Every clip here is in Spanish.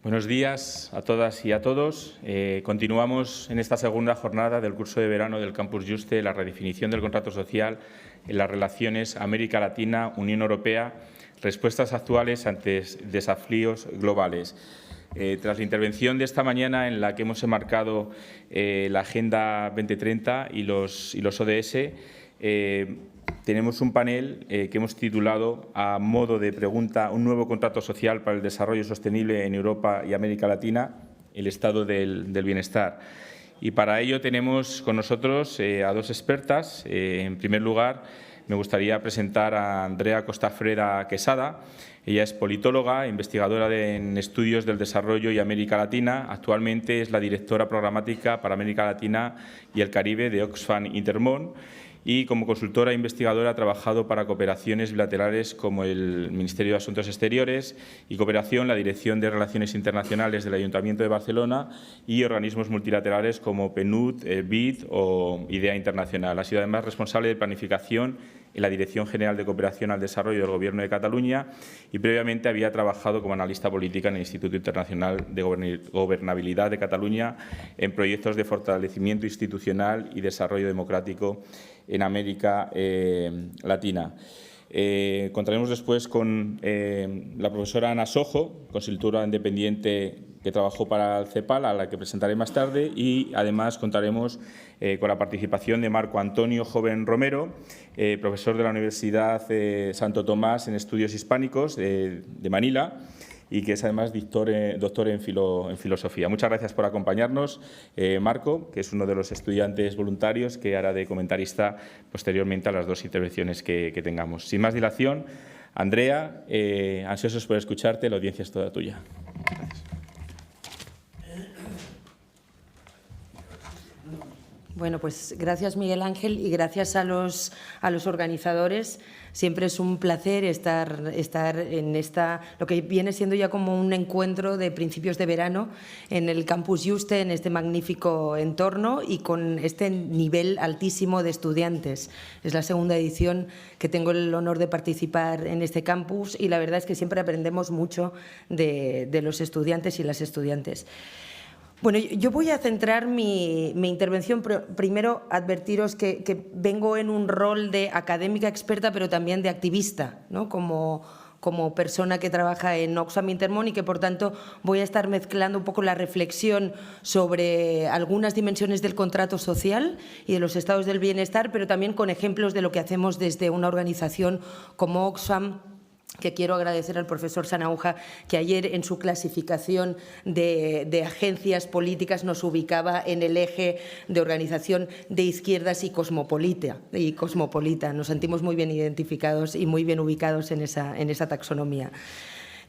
Buenos días a todas y a todos. Continuamos en esta segunda jornada del curso de verano del Campus Juste, la redefinición del contrato social en las relaciones América Latina-Unión Europea, respuestas actuales ante desafíos globales. Tras la intervención de esta mañana en la que hemos enmarcado la Agenda 2030 y los ODS, tenemos un panel que hemos titulado a modo de pregunta un nuevo contrato social para el desarrollo sostenible en Europa y América Latina, el estado del bienestar. Y para ello tenemos con nosotros a dos expertas. En primer lugar, me gustaría presentar a Andrea Costafreda Quesada. Ella es politóloga, investigadora en estudios del desarrollo y América Latina. Actualmente es la directora programática para América Latina y el Caribe de Oxfam Intermón. Y como consultora e investigadora ha trabajado para cooperaciones bilaterales como el Ministerio de Asuntos Exteriores y Cooperación, la Dirección de Relaciones Internacionales del Ayuntamiento de Barcelona y organismos multilaterales como PNUD, BID o IDEA Internacional. Ha sido además responsable de planificación en la Dirección General de Cooperación al Desarrollo del Gobierno de Cataluña y previamente había trabajado como analista política en el Instituto Internacional de Gobernabilidad de Cataluña en proyectos de fortalecimiento institucional y desarrollo democrático en América Latina. Contaremos después con la profesora Ana Sojo, consultora independiente que trabajó para el CEPAL, a la que presentaré más tarde, y además contaremos con la participación de Marco Antonio Joven Romero, profesor de la Universidad Santo Tomás en Estudios Hispánicos de Manila, y que es además doctor en filosofía. Muchas gracias por acompañarnos. Marco, que es uno de los estudiantes voluntarios que hará de comentarista posteriormente a las dos intervenciones que tengamos. Sin más dilación, Andrea, ansiosos por escucharte, la audiencia es toda tuya. Gracias. Bueno, pues gracias Miguel Ángel y gracias a los organizadores. Siempre es un placer estar en lo que viene siendo ya como un encuentro de principios de verano en el Campus Juste, en este magnífico entorno y con este nivel altísimo de estudiantes. Es la segunda edición que tengo el honor de participar en este campus y la verdad es que siempre aprendemos mucho de los estudiantes y las estudiantes. Bueno, yo voy a centrar mi intervención, primero advertiros que vengo en un rol de académica experta, pero también de activista, ¿no? Como persona que trabaja en Oxfam Intermón y que, por tanto, voy a estar mezclando un poco la reflexión sobre algunas dimensiones del contrato social y de los estados del bienestar, pero también con ejemplos de lo que hacemos desde una organización como Oxfam, que quiero agradecer al profesor Sanahouja, que ayer en su clasificación de agencias políticas nos ubicaba en el eje de organización de izquierdas y cosmopolita. Nos sentimos muy bien identificados y muy bien ubicados en esa taxonomía.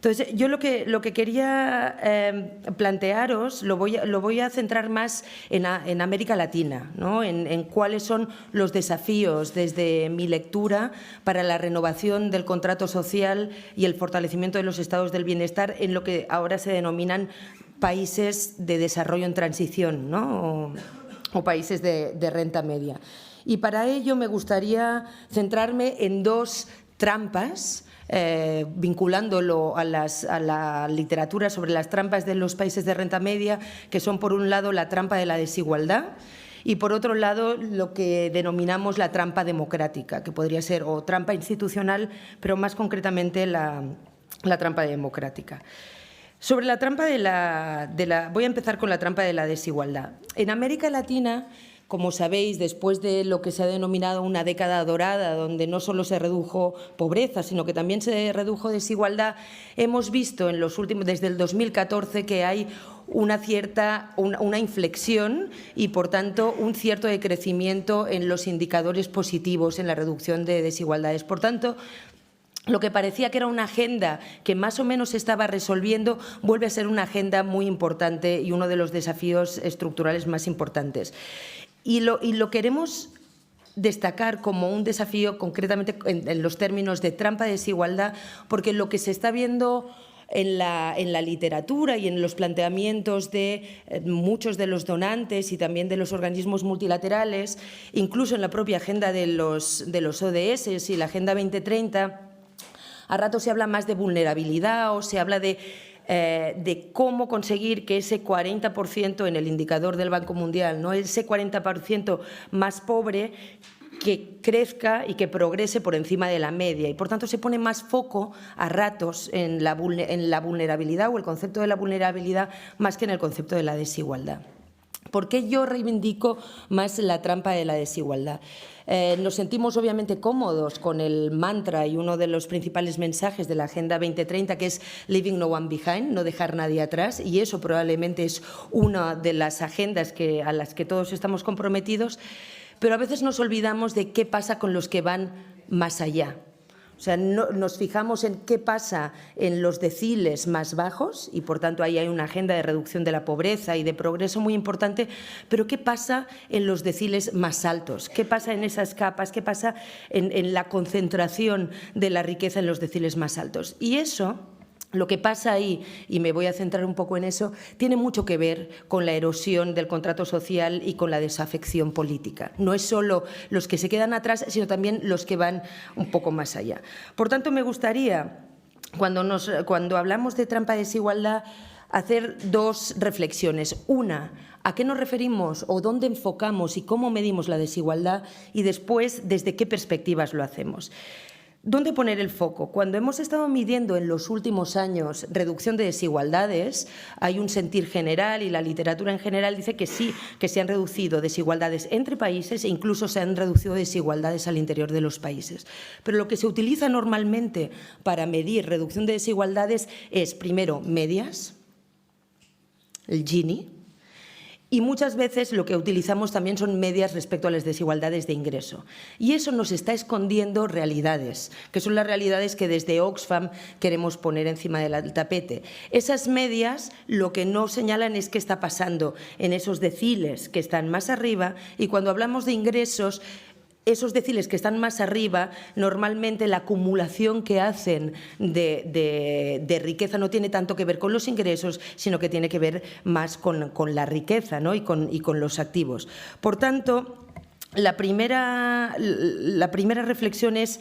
Entonces, yo lo que quería plantearos lo voy a centrar más en América Latina, ¿no? En cuáles son los desafíos desde mi lectura para la renovación del contrato social y el fortalecimiento de los estados del bienestar en lo que ahora se denominan países de desarrollo en transición, ¿no? o países de renta media. Y para ello me gustaría centrarme en dos trampas, vinculándolo a la literatura sobre las trampas de los países de renta media, que son, por un lado, la trampa de la desigualdad y, por otro lado, lo que denominamos la trampa democrática, que podría ser o trampa institucional, pero más concretamente la trampa democrática. Sobre la trampa voy a empezar con la trampa de la desigualdad. En América Latina, como sabéis, después de lo que se ha denominado una década dorada, donde no solo se redujo pobreza, sino que también se redujo desigualdad, hemos visto en los últimos, desde el 2014, que hay una inflexión y, por tanto, un cierto decrecimiento en los indicadores positivos en la reducción de desigualdades. Por tanto, lo que parecía que era una agenda que más o menos se estaba resolviendo vuelve a ser una agenda muy importante y uno de los desafíos estructurales más importantes. Y lo queremos destacar como un desafío concretamente en los términos de trampa de desigualdad, porque lo que se está viendo en la literatura y en los planteamientos de muchos de los donantes y también de los organismos multilaterales, incluso en la propia agenda de los ODS y la Agenda 2030, a ratos se habla más de vulnerabilidad o se habla de de cómo conseguir que ese 40% en el indicador del Banco Mundial, ¿no?, ese 40% más pobre, que crezca y que progrese por encima de la media, y por tanto se pone más foco a ratos en la vulnerabilidad o el concepto de la vulnerabilidad más que en el concepto de la desigualdad. ¿Por qué yo reivindico más la trampa de la desigualdad? Nos sentimos obviamente cómodos con el mantra y uno de los principales mensajes de la Agenda 2030, que es Leaving no one behind, no dejar nadie atrás, y eso probablemente es una de las agendas a las que todos estamos comprometidos, pero a veces nos olvidamos de qué pasa con los que van más allá. O sea, nos fijamos en qué pasa en los deciles más bajos y, por tanto, ahí hay una agenda de reducción de la pobreza y de progreso muy importante, pero ¿qué pasa en los deciles más altos? ¿Qué pasa en esas capas? ¿Qué pasa en la concentración de la riqueza en los deciles más altos? Y eso, lo que pasa ahí, y me voy a centrar un poco en eso, tiene mucho que ver con la erosión del contrato social y con la desafección política. No es solo los que se quedan atrás, sino también los que van un poco más allá. Por tanto, me gustaría, cuando hablamos de trampa de desigualdad, hacer dos reflexiones. Una, ¿a qué nos referimos o dónde enfocamos y cómo medimos la desigualdad? Y después, ¿desde qué perspectivas lo hacemos? ¿Dónde poner el foco? Cuando hemos estado midiendo en los últimos años reducción de desigualdades, hay un sentir general y la literatura en general dice que sí, que se han reducido desigualdades entre países e incluso se han reducido desigualdades al interior de los países. Pero lo que se utiliza normalmente para medir reducción de desigualdades es, primero, medias, el Gini, y muchas veces lo que utilizamos también son medias respecto a las desigualdades de ingreso. Y eso nos está escondiendo realidades, que son las realidades que desde Oxfam queremos poner encima del tapete. Esas medias lo que no señalan es qué está pasando en esos deciles que están más arriba, y cuando hablamos de ingresos, esos deciles que están más arriba, normalmente la acumulación que hacen de riqueza no tiene tanto que ver con los ingresos, sino que tiene que ver más con la riqueza, ¿no?, y con los activos. Por tanto, la primera reflexión es: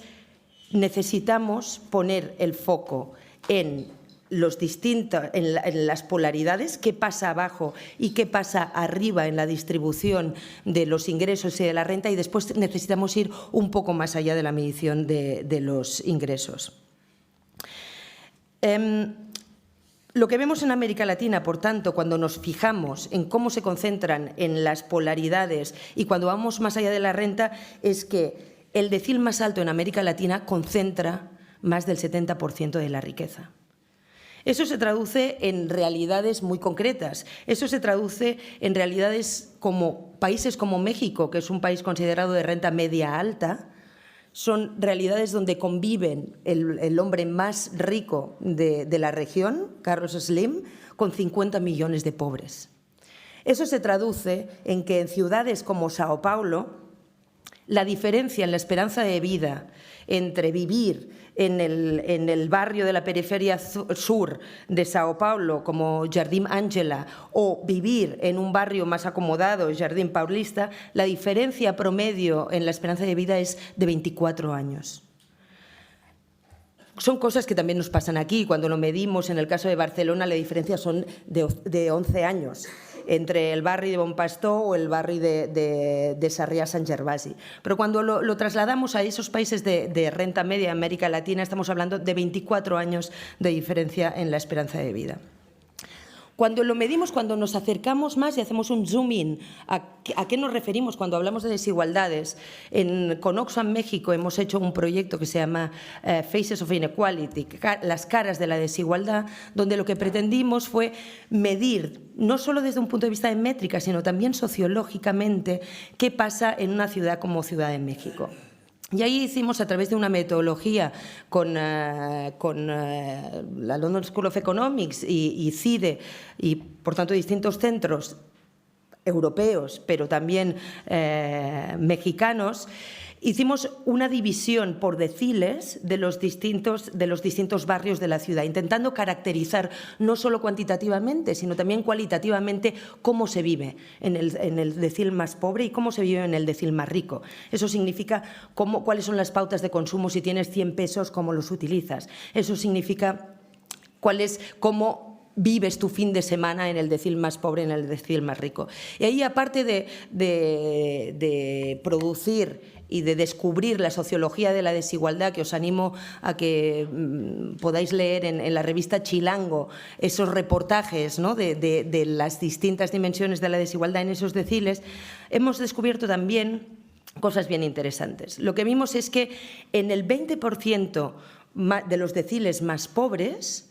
necesitamos poner el foco en las polaridades, qué pasa abajo y qué pasa arriba en la distribución de los ingresos y de la renta, y después necesitamos ir un poco más allá de la medición de los ingresos. Lo que vemos en América Latina, por tanto, cuando nos fijamos en cómo se concentran en las polaridades y cuando vamos más allá de la renta, es que el decil más alto en América Latina concentra más del 70% de la riqueza. Eso se traduce en realidades muy concretas. Eso se traduce en realidades como países como México, que es un país considerado de renta media alta. Son realidades donde conviven el hombre más rico de la región, Carlos Slim, con 50 millones de pobres. Eso se traduce en que en ciudades como Sao Paulo, la diferencia en la esperanza de vida entre vivir en el barrio de la periferia sur de Sao Paulo, como Jardim Ángela, o vivir en un barrio más acomodado, Jardim Paulista, la diferencia promedio en la esperanza de vida es de 24 años. Son cosas que también nos pasan aquí. Cuando lo medimos, en el caso de Barcelona, la diferencia son de 11 años entre el barri de Bon Pastor o el barri de Sarrià-Sant Gervasi. Pero cuando lo trasladamos a esos países de renta media en América Latina, estamos hablando de 24 años de diferencia en la esperanza de vida. Cuando lo medimos, cuando nos acercamos más y hacemos un zoom in, ¿a qué nos referimos cuando hablamos de desigualdades? Con Oxfam México hemos hecho un proyecto que se llama Faces of Inequality, las caras de la desigualdad, donde lo que pretendimos fue medir, no solo desde un punto de vista de métrica, sino también sociológicamente, qué pasa en una ciudad como Ciudad de México. Y ahí hicimos, a través de una metodología con la London School of Economics y CIDE, y por tanto distintos centros europeos, pero también mexicanos, hicimos una división por deciles de los distintos barrios de la ciudad, intentando caracterizar no solo cuantitativamente, sino también cualitativamente cómo se vive en el decil más pobre y cómo se vive en el decil más rico. Eso significa cuáles son las pautas de consumo. Si tienes 100 pesos, ¿cómo los utilizas? Eso significa cómo vives tu fin de semana en el decil más pobre, en el decil más rico. Y ahí, aparte de producir y de descubrir la sociología de la desigualdad, que os animo a que podáis leer en la revista Chilango esos reportajes, ¿no?, de las distintas dimensiones de la desigualdad en esos deciles, hemos descubierto también cosas bien interesantes. Lo que vimos es que en el 20% de los deciles más pobres,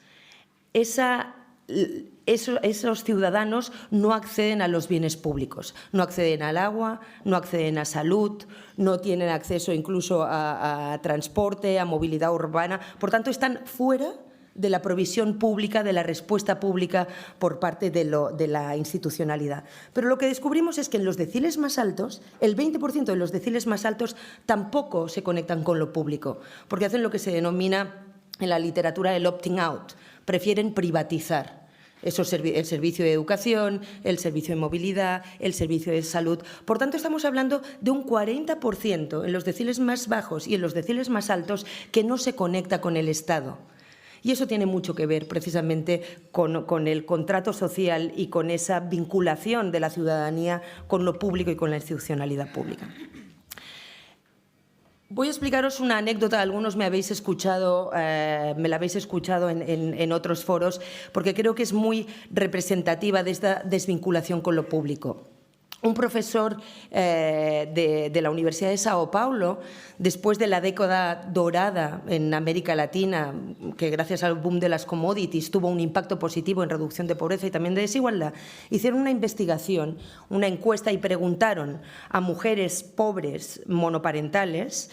esos ciudadanos no acceden a los bienes públicos, no acceden al agua, no acceden a salud, no tienen acceso incluso a transporte, a movilidad urbana. Por tanto, están fuera de la provisión pública, de la respuesta pública por parte de la institucionalidad. Pero lo que descubrimos es que en los deciles más altos, el 20% de los deciles más altos tampoco se conectan con lo público, porque hacen lo que se denomina en la literatura el opting out. Prefieren privatizar el servicio de educación, el servicio de movilidad, el servicio de salud. Por tanto, estamos hablando de un 40% en los deciles más bajos y en los deciles más altos que no se conecta con el Estado. Y eso tiene mucho que ver precisamente con el contrato social y con esa vinculación de la ciudadanía con lo público y con la institucionalidad pública. Voy a explicaros una anécdota, algunos me la habéis escuchado en otros foros, porque creo que es muy representativa de esta desvinculación con lo público. Un profesor de la Universidad de Sao Paulo, después de la década dorada en América Latina, que gracias al boom de las commodities tuvo un impacto positivo en reducción de pobreza y también de desigualdad, hicieron una investigación, una encuesta y preguntaron a mujeres pobres monoparentales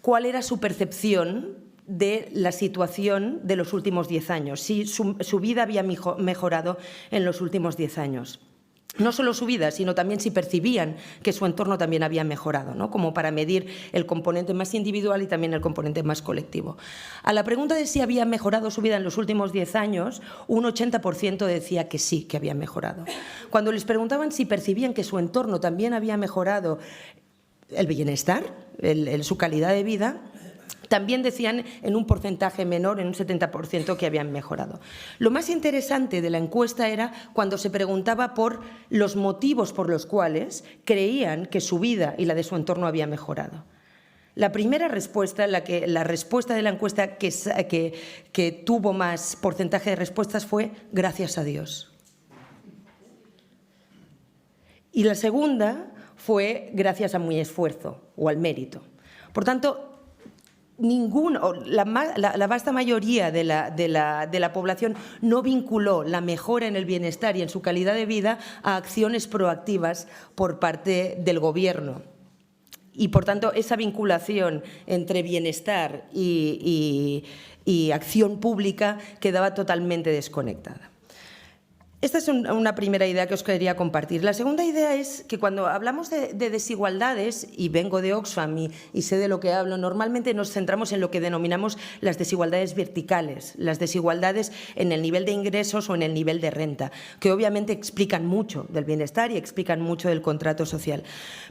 cuál era su percepción de la situación de los últimos 10 años, si su vida había mejorado en los últimos 10 años. No solo su vida, sino también si percibían que su entorno también había mejorado, ¿no?, como para medir el componente más individual y también el componente más colectivo. A la pregunta de si había mejorado su vida en los últimos 10 años, un 80% decía que sí, que había mejorado. Cuando les preguntaban si percibían que su entorno también había mejorado el bienestar, su calidad de vida, también decían en un porcentaje menor, en un 70%, que habían mejorado. Lo más interesante de la encuesta era cuando se preguntaba por los motivos por los cuales creían que su vida y la de su entorno había mejorado. La primera respuesta, la respuesta de la encuesta que tuvo más porcentaje de respuestas fue gracias a Dios. Y la segunda fue gracias a mi esfuerzo o al mérito. Por tanto, la vasta mayoría de la población no vinculó la mejora en el bienestar y en su calidad de vida a acciones proactivas por parte del Gobierno. Y, por tanto, esa vinculación entre bienestar y acción pública quedaba totalmente desconectada. Esta es una primera idea que os quería compartir. La segunda idea es que cuando hablamos de desigualdades, y vengo de Oxfam y sé de lo que hablo, normalmente nos centramos en lo que denominamos las desigualdades verticales, las desigualdades en el nivel de ingresos o en el nivel de renta, que obviamente explican mucho del bienestar y explican mucho del contrato social.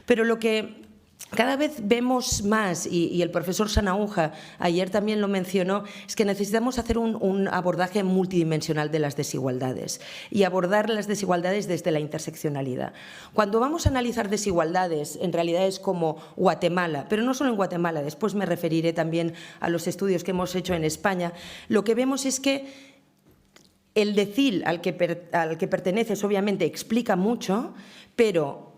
Pero lo que cada vez vemos más, y el profesor Sanahúja ayer también lo mencionó, es que necesitamos hacer un abordaje multidimensional de las desigualdades y abordar las desigualdades desde la interseccionalidad. Cuando vamos a analizar desigualdades en realidades como Guatemala, pero no solo en Guatemala, después me referiré también a los estudios que hemos hecho en España, lo que vemos es que el decil al que perteneces obviamente explica mucho, pero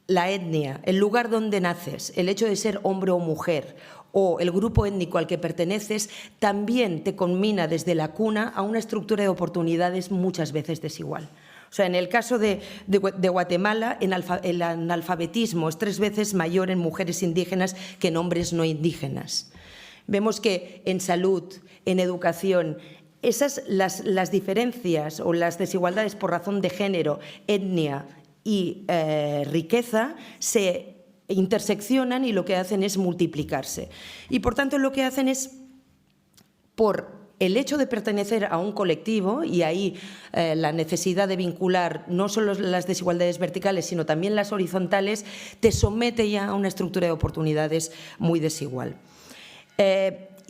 la etnia, el lugar donde naces, el hecho de ser hombre o mujer o el grupo étnico al que perteneces también te conmina desde la cuna a una estructura de oportunidades muchas veces desigual. O sea, en el caso de Guatemala, el analfabetismo es 3 veces mayor en mujeres indígenas que en hombres no indígenas. Vemos que en salud, en educación, las diferencias o las desigualdades por razón de género, etnia y riqueza se interseccionan y lo que hacen es multiplicarse. Y, por tanto, lo que hacen es, por el hecho de pertenecer a un colectivo, y ahí la necesidad de vincular no solo las desigualdades verticales, sino también las horizontales, te somete ya a una estructura de oportunidades muy desigual.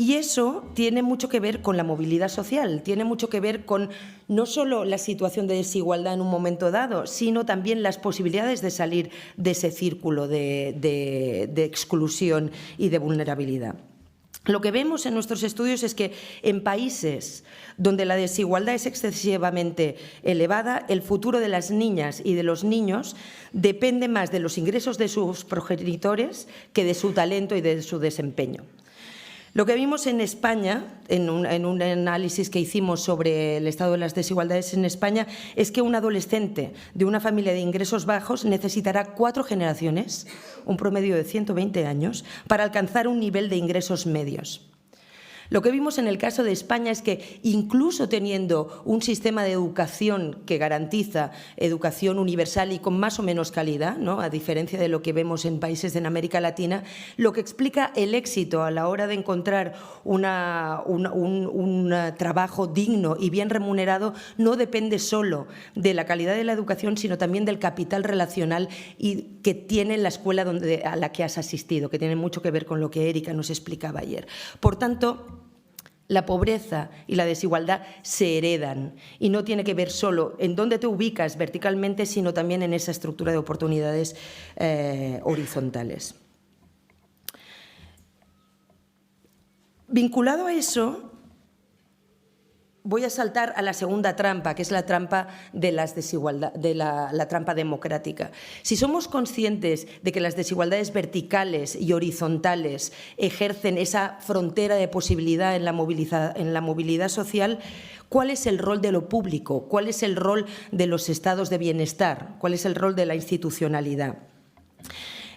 Y eso tiene mucho que ver con la movilidad social, tiene mucho que ver con no solo la situación de desigualdad en un momento dado, sino también las posibilidades de salir de ese círculo de exclusión y de vulnerabilidad. Lo que vemos en nuestros estudios es que en países donde la desigualdad es excesivamente elevada, el futuro de las niñas y de los niños depende más de los ingresos de sus progenitores que de su talento y de su desempeño. Lo que vimos en España, en un análisis que hicimos sobre el estado de las desigualdades en España, es que un adolescente de una familia de ingresos bajos necesitará 4 generaciones, un promedio de 120 años, para alcanzar un nivel de ingresos medios. Lo que vimos en el caso de España es que, incluso teniendo un sistema de educación que garantiza educación universal y con más o menos calidad, ¿no?, a diferencia de lo que vemos en países en América Latina, lo que explica el éxito a la hora de encontrar un trabajo digno y bien remunerado no depende solo de la calidad de la educación, sino también del capital relacional que tiene la escuela a la que has asistido, que tiene mucho que ver con lo que Erika nos explicaba ayer. Por tanto, la pobreza y la desigualdad se heredan y no tiene que ver solo en dónde te ubicas verticalmente, sino también en esa estructura de oportunidades horizontales. Vinculado a eso, voy a saltar a la segunda trampa, que es la trampa de las desigualdades, la trampa democrática. Si somos conscientes de que las desigualdades verticales y horizontales ejercen esa frontera de posibilidad en la movilidad social, ¿cuál es el rol de lo público? ¿Cuál es el rol de los estados de bienestar? ¿Cuál es el rol de la institucionalidad?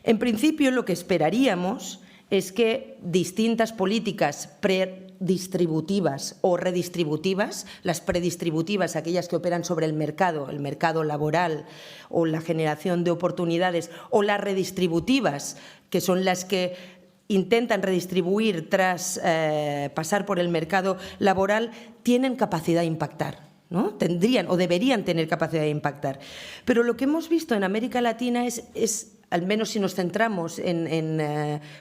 En principio, lo que esperaríamos es que distintas políticas predistributivas o redistributivas, las predistributivas, aquellas que operan sobre el mercado laboral o la generación de oportunidades, o las redistributivas, que son las que intentan redistribuir tras pasar por el mercado laboral, tienen capacidad de impactar, ¿no? Tendrían o deberían tener capacidad de impactar. Pero lo que hemos visto en América Latina es al menos si nos centramos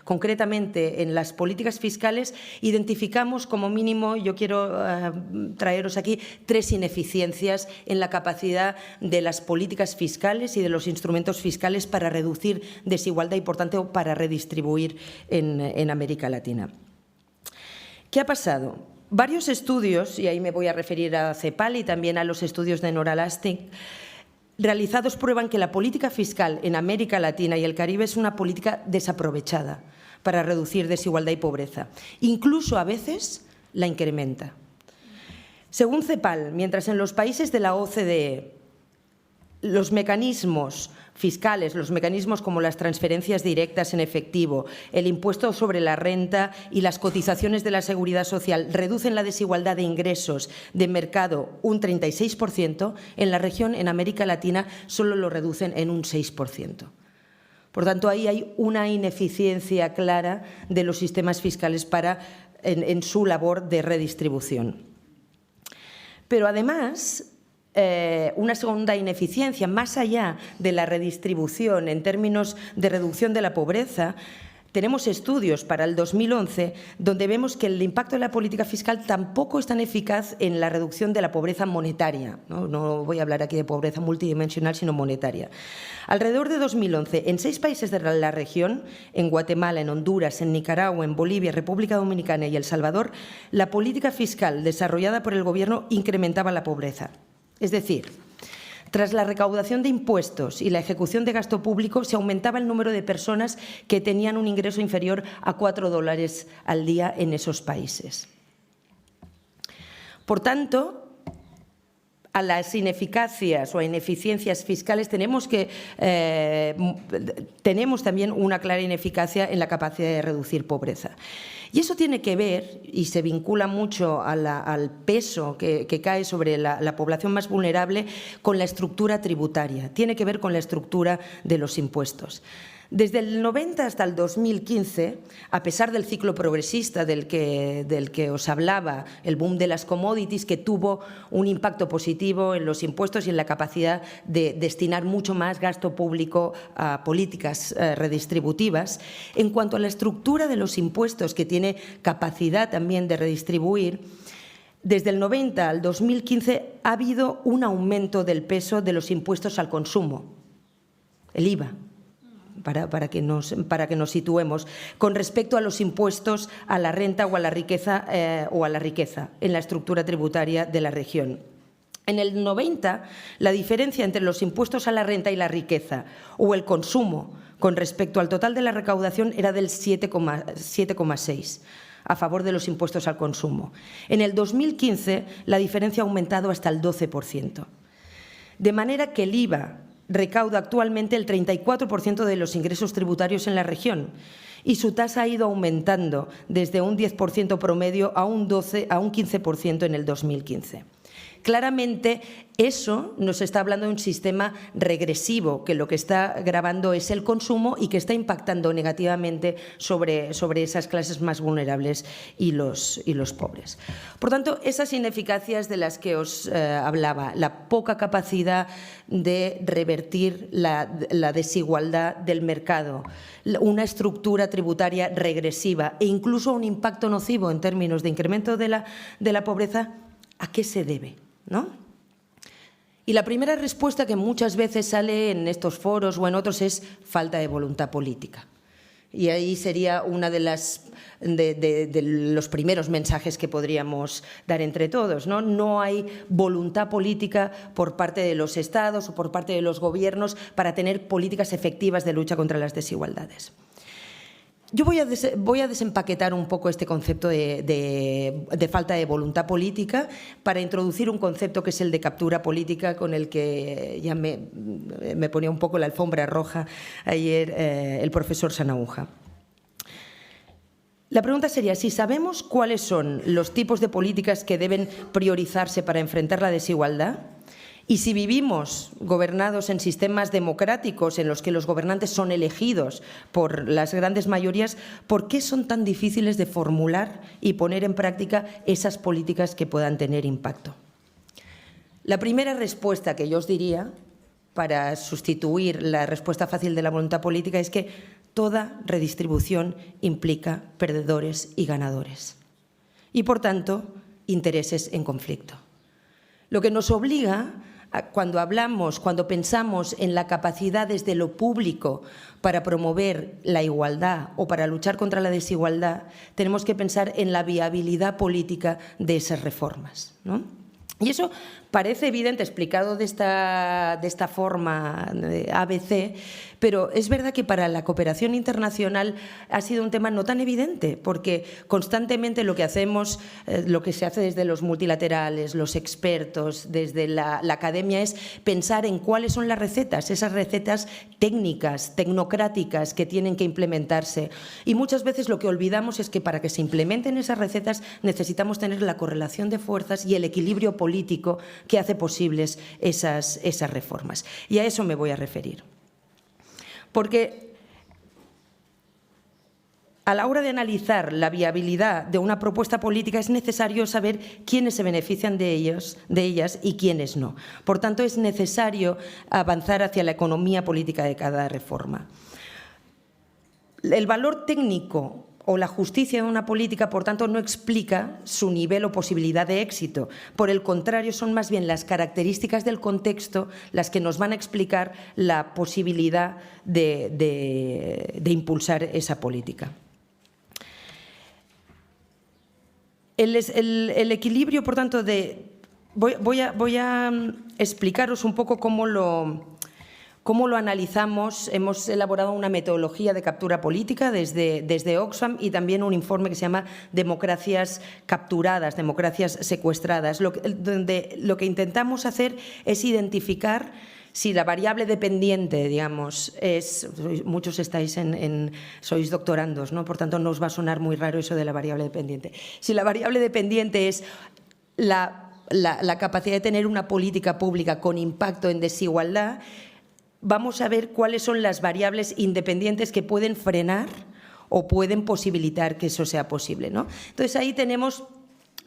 concretamente en las políticas fiscales, identificamos como mínimo, yo quiero traeros aquí 3 ineficiencias en la capacidad de las políticas fiscales y de los instrumentos fiscales para reducir desigualdad y, por tanto, para redistribuir en América Latina. ¿Qué ha pasado? Varios estudios, y ahí me voy a referir a CEPAL y también a los estudios de Nora Lustig, realizados prueban que la política fiscal en América Latina y el Caribe es una política desaprovechada para reducir desigualdad y pobreza. Incluso a veces la incrementa. Según CEPAL, mientras en los países de la OCDE los mecanismos fiscales, los mecanismos como las transferencias directas en efectivo, el impuesto sobre la renta y las cotizaciones de la seguridad social reducen la desigualdad de ingresos de mercado un 36%, en la región, en América Latina, solo lo reducen en un 6%. Por tanto, ahí hay una ineficiencia clara de los sistemas fiscales en su labor de redistribución. Pero además, una segunda ineficiencia, más allá de la redistribución en términos de reducción de la pobreza, tenemos estudios para el 2011 donde vemos que el impacto de la política fiscal tampoco es tan eficaz en la reducción de la pobreza monetaria. No voy a hablar aquí de pobreza multidimensional, sino monetaria. Alrededor de 2011, en 6 países de la región, en Guatemala, en Honduras, en Nicaragua, en Bolivia, República Dominicana y El Salvador, la política fiscal desarrollada por el Gobierno incrementaba la pobreza. Es decir, tras la recaudación de impuestos y la ejecución de gasto público, se aumentaba el número de personas que tenían un ingreso inferior a $4 al día en esos países. Por tanto, a las ineficacias o a ineficiencias fiscales tenemos también una clara ineficacia en la capacidad de reducir pobreza. Y eso tiene que ver, y se vincula mucho al peso que cae sobre la población más vulnerable, con la estructura tributaria. Tiene que ver con la estructura de los impuestos. Desde el 90 hasta el 2015, a pesar del ciclo progresista del que os hablaba, el boom de las commodities, que tuvo un impacto positivo en los impuestos y en la capacidad de destinar mucho más gasto público a políticas redistributivas, en cuanto a la estructura de los impuestos, que tiene capacidad también de redistribuir, desde el 90 al 2015 ha habido un aumento del peso de los impuestos al consumo, el IVA. Para que nos situemos, con respecto a los impuestos a la renta o a la riqueza en la estructura tributaria de la región. En el 90, la diferencia entre los impuestos a la renta y la riqueza o el consumo con respecto al total de la recaudación era del 7,6%. a favor de los impuestos al consumo. En el 2015, la diferencia ha aumentado hasta el 12%. De manera que el IVA recauda actualmente el 34% de los ingresos tributarios en la región y su tasa ha ido aumentando desde un 10% promedio a un 15% en el 2015. Claramente, eso nos está hablando de un sistema regresivo, que lo que está gravando es el consumo y que está impactando negativamente sobre esas clases más vulnerables y los pobres. Por tanto, esas ineficacias de las que os hablaba, la poca capacidad de revertir la desigualdad del mercado, una estructura tributaria regresiva e incluso un impacto nocivo en términos de incremento de la pobreza, ¿a qué se debe? ¿No? Y la primera respuesta que muchas veces sale en estos foros o en otros es falta de voluntad política. Y ahí sería una de los primeros mensajes que podríamos dar entre todos, ¿no? No hay voluntad política por parte de los Estados o por parte de los gobiernos para tener políticas efectivas de lucha contra las desigualdades. Yo voy a desempaquetar un poco este concepto de falta de voluntad política para introducir un concepto que es el de captura política, con el que ya me ponía un poco la alfombra roja ayer el profesor Sanahúja. La pregunta sería, si sabemos cuáles son los tipos de políticas que deben priorizarse para enfrentar la desigualdad, y si vivimos gobernados en sistemas democráticos en los que los gobernantes son elegidos por las grandes mayorías, ¿por qué son tan difíciles de formular y poner en práctica esas políticas que puedan tener impacto? La primera respuesta que yo os diría, para sustituir la respuesta fácil de la voluntad política, es que toda redistribución implica perdedores y ganadores y, por tanto, intereses en conflicto. Lo que nos obliga, cuando pensamos en la capacidad desde lo público para promover la igualdad o para luchar contra la desigualdad, tenemos que pensar en la viabilidad política de esas reformas, ¿no? Y eso parece evidente, explicado de esta forma de ABC, pero es verdad que para la cooperación internacional ha sido un tema no tan evidente, porque constantemente lo que hacemos, lo que se hace desde los multilaterales, los expertos, desde la academia, es pensar en cuáles son las recetas, esas recetas técnicas, tecnocráticas que tienen que implementarse. Y muchas veces lo que olvidamos es que para que se implementen esas recetas necesitamos tener la correlación de fuerzas y el equilibrio político que hace posibles esas reformas. Y a eso me voy a referir. Porque a la hora de analizar la viabilidad de una propuesta política es necesario saber quiénes se benefician de ellas y quiénes no. Por tanto, es necesario avanzar hacia la economía política de cada reforma. El valor técnico o la justicia de una política, por tanto, no explica su nivel o posibilidad de éxito. Por el contrario, son más bien las características del contexto las que nos van a explicar la posibilidad de impulsar esa política. El equilibrio, por tanto, voy a explicaros un poco cómo lo analizamos. Hemos elaborado una metodología de captura política desde Oxfam y también un informe que se llama Democracias capturadas, democracias secuestradas, donde lo que intentamos hacer es identificar si la variable dependiente, digamos, muchos sois doctorandos, ¿no? Por tanto, no os va a sonar muy raro eso de la variable dependiente. Si la variable dependiente es la capacidad de tener una política pública con impacto en desigualdad, vamos a ver cuáles son las variables independientes que pueden frenar o pueden posibilitar que eso sea posible, ¿no? Entonces, ahí tenemos,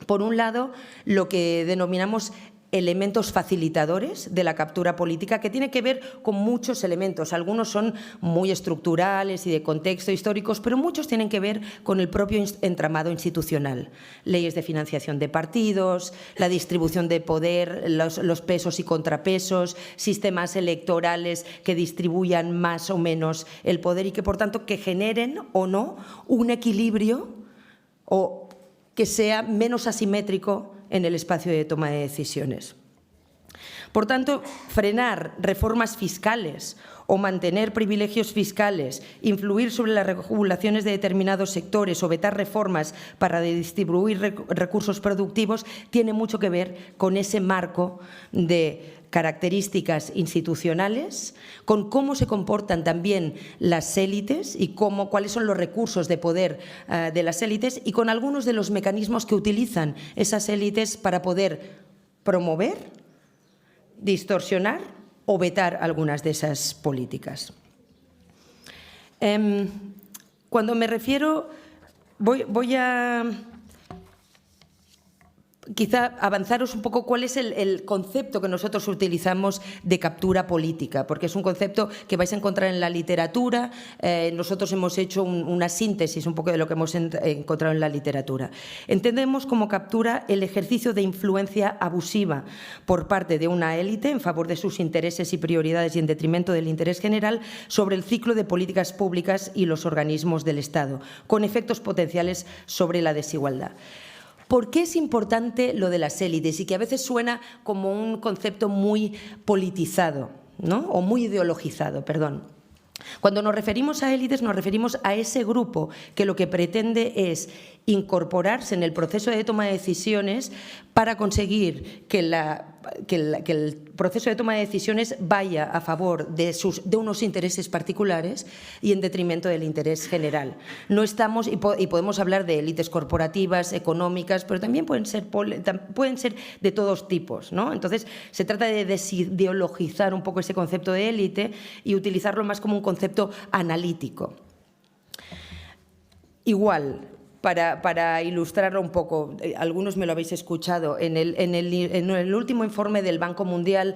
por un lado, lo que denominamos elementos facilitadores de la captura política, que tiene que ver con muchos elementos. Algunos son muy estructurales y de contexto históricos, pero muchos tienen que ver con el propio entramado institucional. Leyes de financiación de partidos, la distribución de poder, los pesos y contrapesos, sistemas electorales que distribuyan más o menos el poder y que, por tanto, que generen o no un equilibrio o que sea menos asimétrico en el espacio de toma de decisiones. Por tanto, frenar reformas fiscales o mantener privilegios fiscales, influir sobre las regulaciones de determinados sectores o vetar reformas para distribuir recursos productivos tiene mucho que ver con ese marco de características institucionales, con cómo se comportan también las élites y cuáles son los recursos de poder de las élites y con algunos de los mecanismos que utilizan esas élites para poder promover, distorsionar o vetar algunas de esas políticas. Cuando me refiero, voy a quizá avanzaros un poco cuál es el concepto que nosotros utilizamos de captura política, porque es un concepto que vais a encontrar en la literatura. Nosotros hemos hecho una síntesis un poco de lo que hemos encontrado en la literatura. Entendemos como captura el ejercicio de influencia abusiva por parte de una élite en favor de sus intereses y prioridades y en detrimento del interés general sobre el ciclo de políticas públicas y los organismos del Estado, con efectos potenciales sobre la desigualdad. ¿Por qué es importante lo de las élites? Y que a veces suena como un concepto muy politizado, ¿no? O muy ideologizado, perdón. Cuando nos referimos a élites, nos referimos a ese grupo que lo que pretende es incorporarse en el proceso de toma de decisiones para conseguir que el proceso de toma de decisiones vaya a favor de unos intereses particulares y en detrimento del interés general. No estamos, y podemos hablar de élites corporativas, económicas, pero también pueden ser de todos tipos, ¿no? Entonces, se trata de desideologizar un poco ese concepto de élite y utilizarlo más como un concepto analítico. Igual, para ilustrarlo un poco, algunos me lo habéis escuchado, en el último informe del Banco Mundial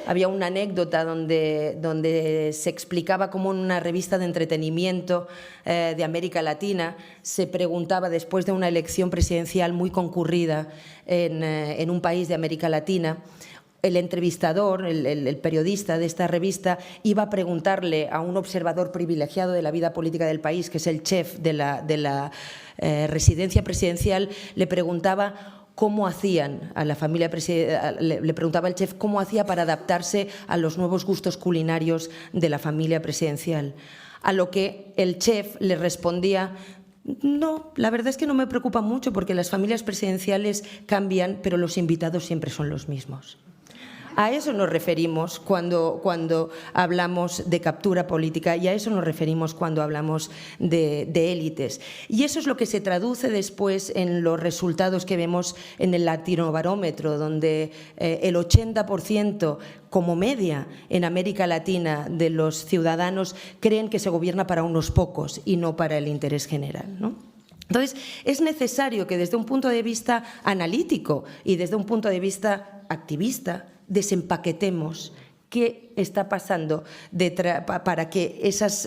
había una anécdota donde se explicaba cómo en una revista de entretenimiento de América Latina se preguntaba, después de una elección presidencial muy concurrida en un país de América Latina, el entrevistador, el periodista de esta revista, iba a preguntarle a un observador privilegiado de la vida política del país, que es el chef de la residencia presidencial, le preguntaba cómo hacían a la familia le preguntaba al chef cómo hacía para adaptarse a los nuevos gustos culinarios de la familia presidencial. A lo que el chef le respondía: no, la verdad es que no me preocupa mucho porque las familias presidenciales cambian, pero los invitados siempre son los mismos. A eso nos referimos cuando hablamos de captura política y a eso nos referimos cuando hablamos de élites. Y eso es lo que se traduce después en los resultados que vemos en el Latinobarómetro, donde el 80% como media en América Latina de los ciudadanos creen que se gobierna para unos pocos y no para el interés general, ¿no? Entonces, es necesario que desde un punto de vista analítico y desde un punto de vista activista desempaquetemos qué está pasando para que esas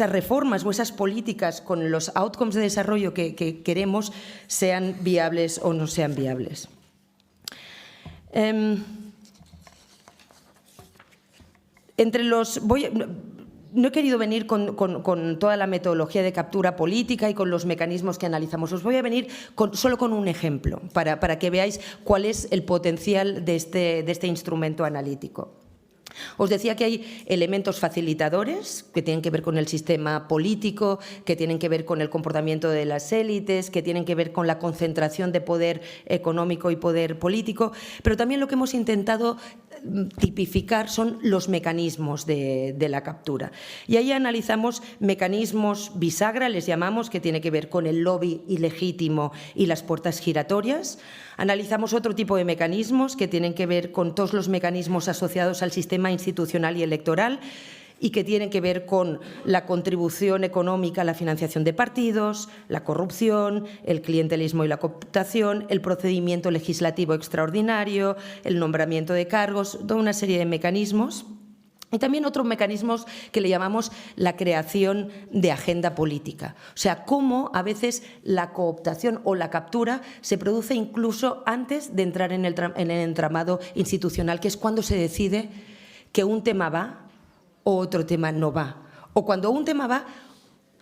reformas o esas políticas con los outcomes de desarrollo que queremos sean viables o no sean viables. No he querido venir con toda la metodología de captura política y con los mecanismos que analizamos. Os voy a venir solo con un ejemplo para que veáis cuál es el potencial de este instrumento analítico. Os decía que hay elementos facilitadores que tienen que ver con el sistema político, que tienen que ver con el comportamiento de las élites, que tienen que ver con la concentración de poder económico y poder político, pero también lo que hemos intentado tipificar son los mecanismos de la captura. Y ahí analizamos mecanismos bisagra, les llamamos, que tiene que ver con el lobby ilegítimo y las puertas giratorias. Analizamos otro tipo de mecanismos que tienen que ver con todos los mecanismos asociados al sistema institucional y electoral y que tienen que ver con la contribución económica a la financiación de partidos, la corrupción, el clientelismo y la cooptación, el procedimiento legislativo extraordinario, el nombramiento de cargos, toda una serie de mecanismos. Y también otros mecanismos que le llamamos la creación de agenda política. O sea, cómo a veces la cooptación o la captura se produce incluso antes de entrar en el entramado institucional, que es cuando se decide que un tema va o otro tema no va. O cuando un tema va,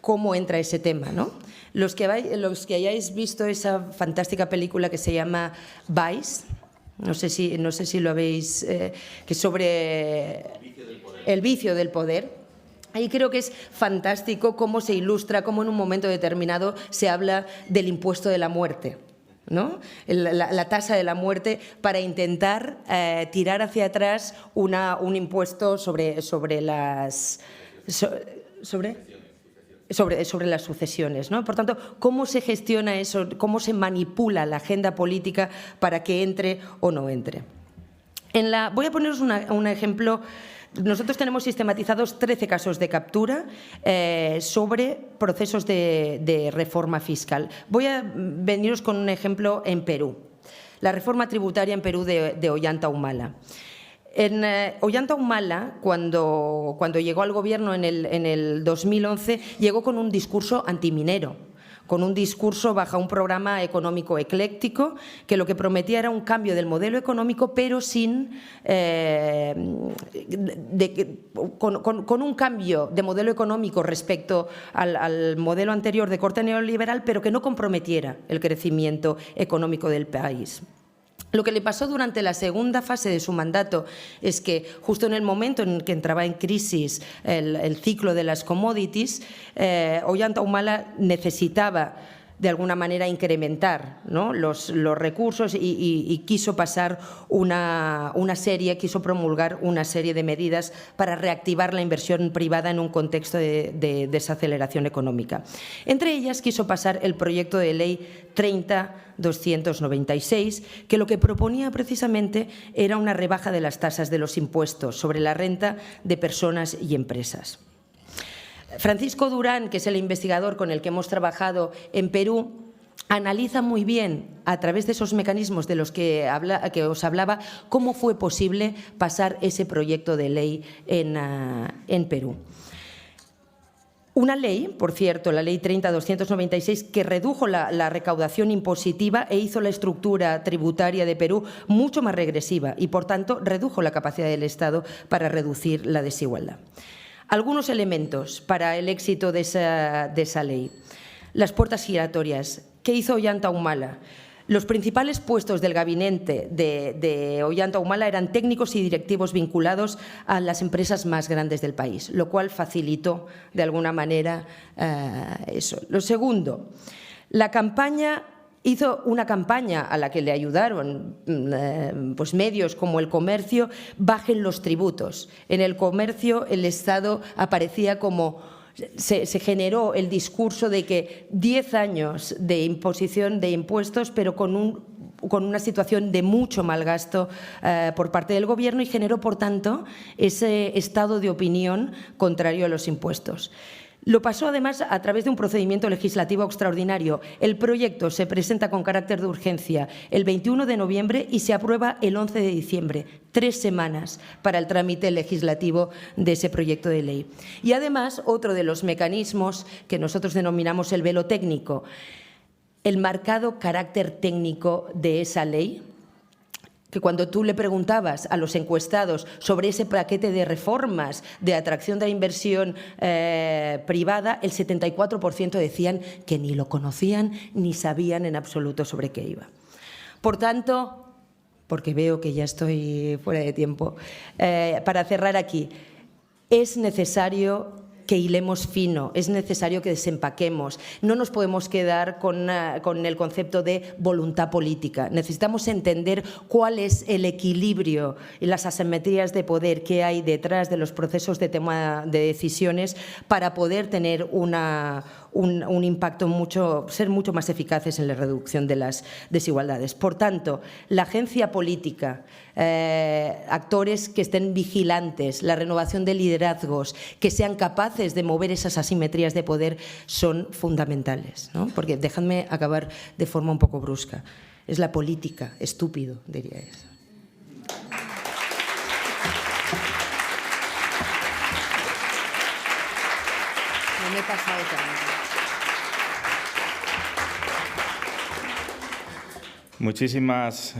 cómo entra ese tema, ¿no? Los que hayáis visto esa fantástica película que se llama Vice, no sé si lo habéis, que es sobre el vicio del poder. Ahí creo que es fantástico cómo se ilustra, cómo en un momento determinado se habla del impuesto de la muerte, ¿no? La tasa de la muerte, para intentar tirar hacia atrás un impuesto sobre las sucesiones, ¿no? Por tanto, ¿cómo se gestiona eso? ¿Cómo se manipula la agenda política para que entre o no entre? Voy a poneros un ejemplo. Nosotros tenemos sistematizados 13 casos de captura sobre procesos de reforma fiscal. Voy a veniros con un ejemplo en Perú. La reforma tributaria en Perú de Ollanta Humala. En Ollanta Humala, cuando llegó al gobierno en el 2011, llegó con un discurso antiminero, con un discurso bajo un programa económico ecléctico que lo que prometía era un cambio del modelo económico, pero con un cambio de modelo económico respecto al modelo anterior de corte neoliberal, pero que no comprometiera el crecimiento económico del país. Lo que le pasó durante la segunda fase de su mandato es que justo en el momento en que entraba en crisis el ciclo de las commodities, Ollanta Humala necesitaba de alguna manera incrementar, ¿no?, los recursos y quiso quiso promulgar una serie de medidas para reactivar la inversión privada en un contexto de desaceleración económica. Entre ellas quiso pasar el proyecto de ley 30-296, que lo que proponía precisamente era una rebaja de las tasas de los impuestos sobre la renta de personas y empresas. Francisco Durán, que es el investigador con el que hemos trabajado en Perú, analiza muy bien, a través de esos mecanismos de los que os hablaba, cómo fue posible pasar ese proyecto de ley en Perú. Una ley, por cierto, la ley 30-296, que redujo la recaudación impositiva e hizo la estructura tributaria de Perú mucho más regresiva y, por tanto, redujo la capacidad del Estado para reducir la desigualdad. Algunos elementos para el éxito de esa ley. Las puertas giratorias. ¿Qué hizo Ollanta Humala? Los principales puestos del gabinete de Ollanta Humala eran técnicos y directivos vinculados a las empresas más grandes del país, lo cual facilitó de alguna manera eso. Lo segundo, hizo una campaña a la que le ayudaron pues medios como El Comercio: bajen los tributos. En El Comercio el Estado aparecía como… Se generó el discurso de que 10 años de imposición de impuestos, pero con una situación de mucho mal gasto por parte del Gobierno, y generó, por tanto, ese estado de opinión contrario a los impuestos. Lo pasó, además, a través de un procedimiento legislativo extraordinario. El proyecto se presenta con carácter de urgencia el 21 de noviembre y se aprueba el 11 de diciembre, 3 semanas para el trámite legislativo de ese proyecto de ley. Y, además, otro de los mecanismos que nosotros denominamos el velo técnico, el marcado carácter técnico de esa ley, que cuando tú le preguntabas a los encuestados sobre ese paquete de reformas de atracción de la inversión privada, el 74% decían que ni lo conocían ni sabían en absoluto sobre qué iba. Por tanto, porque veo que ya estoy fuera de tiempo, para cerrar aquí, es necesario que hilemos fino, es necesario que desempaquemos. No nos podemos quedar con el concepto de voluntad política. Necesitamos entender cuál es el equilibrio y las asimetrías de poder que hay detrás de los procesos de toma de decisiones para poder tener un impacto ser mucho más eficaces en la reducción de las desigualdades. Por tanto, la agencia política, actores que estén vigilantes, la renovación de liderazgos, que sean capaces de mover esas asimetrías de poder son fundamentales, ¿no? Porque, dejadme acabar de forma un poco brusca, es la política, estúpido, diría eso. No me he pasado tanto. Muchísimas